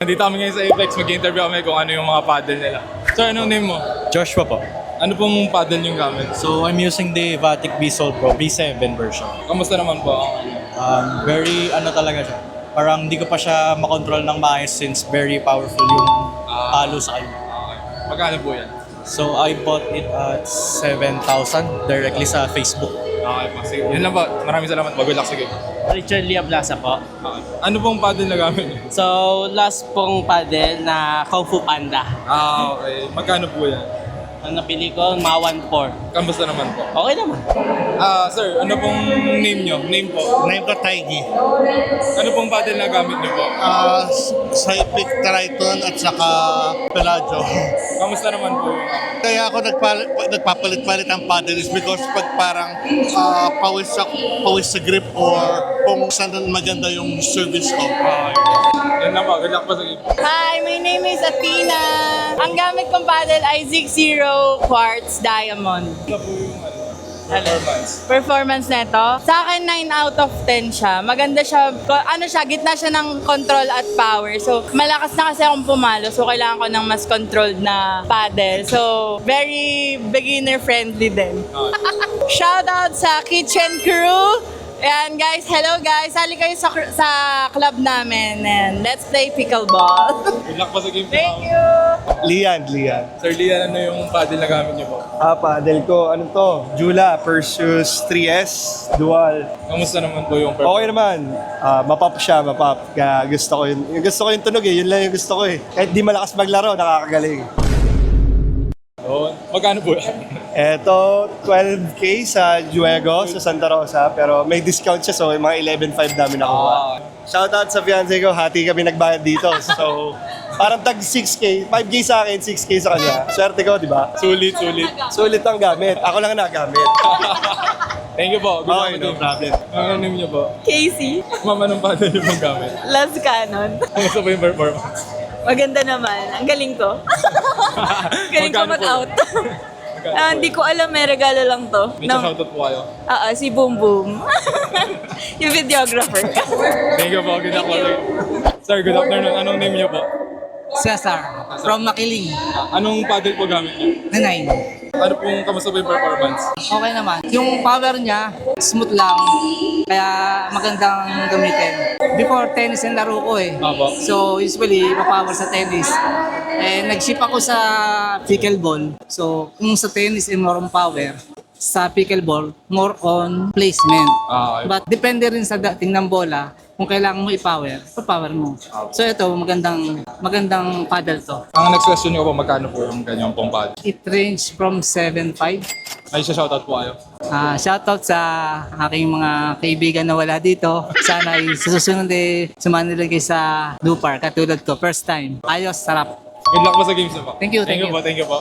Nandito kami ngayon sa Apex, mag-interview kami kung ano yung mga paddle nila. Sir, anong name mo? Joshua po. Ano pong paddle yung gamit? So I'm using the Vatic V-Sol Pro V7 version. Kamusta naman po? Very talaga siya. Parang hindi ko pa siya makontrol ng maayos since very powerful yung halo sa kanya. Okay. Magkano po yan? So I bought it at 7,000 directly sa Facebook. Okay po, sige. Yun lang po. Maraming salamat. Good luck sa game. Richard Liablasa po. Okay. Ano pong paddle na gamit niyo? So, last pong paddle na Kung Fu Panda. Okay. Magkano po yan? Ang napili ko, mga 1.4. Kamusta naman po? Okay naman. Sir, ano pong name nyo? Name po? Name ko Taigi. Ano pong paddle na gamit niyo po? Cyclic Triton at saka Pelaggio. Kamusta naman po? Kaya ako nagpapalit-palit ang paddle is because pag parang pawis sa grip or kung saan maganda yung service ko. Okay. Yan lang po. Good luck po sa game. Hi, my name is Athena. Ang gamit kong paddle ay Zig Zero Quartz Diamond. Ano po yung performance? Performance neto, sa akin 9 out of 10 siya. Maganda siya, gitna siya ng control at power. So, malakas na kasi akong pumalo. So, kailangan ko ng mas controlled na paddle. So, very beginner friendly din. Shout out sa Kitchen Crew. Ayan guys, hello guys. Sali kayo sa club namin and let's play pickleball. Good luck po sa game. Thank you! Lian. Sir Lian, ano yung paddle na gamit niyo po? Paddle ko, ano to? Jula Perseus 3S Dual. Kamusta naman po yung Okay performance? naman. Mapap siya, mapap. Kaya gusto ko yun. Gusto ko yung tunog eh. Yun lang yung gusto ko eh. Kahit di malakas maglaro, nakakagaling. Magkano po yan? Eto, 12K sa Juego, sa Santa Rosa. Pero may discount siya, so mga 11.5 namin nakuha. Shoutout sa fiancé ko, hati kami nagbayad dito. So, parang tag 6K. 5K sa akin, 6K sa kanya. Swerte ko, di ba? Sulit. Sulit ang gamit. Ako lang ang nagamit. Thank you po. Good luck Okay, sa no game. problem. Ano name niyo po? Casey, Ma'am, anong paddle niyo pong gamit? Last Cannon. Kamusta po yung performance? Maganda naman. Ang galing ko. Galing ko Magkano po? mag-out. Hindi ko alam, may regalo lang to. May shoutout po kayo. Si Boom Boom. Yung videographer. Thank you po. Good luck po. Sir, good afternoon. Anong name niyo po? Cesar, from Makiling, Anong paddle po gamit niyo? na 9. Ano pong kamusta po yung performance? Okay naman. Yung power niya, smooth lang, kaya magandang gamitin. Before, tennis ang laro ko eh. Apo. So, usually, pa-power sa tennis. Nag-ship ako sa pickleball. So, kung sa tennis, more on power. Sa pickleball, more on placement. Okay. But depende rin sa dating ng bola, kung kailangan mo i-power, pa-power mo. So ito, magandang paddle to. Ang next question niyo po, magkano po yung ganyang pong paddle? It range from 7.5. May shoutout po kayo. Shoutout sa aking mga kaibigan na wala dito. Sana ay sa susunod sumama nila kayo sa Dupar, katulad ko, first time. Ayos, sarap. Good luck po sa games na po. Thank you, thank you. Thank you po.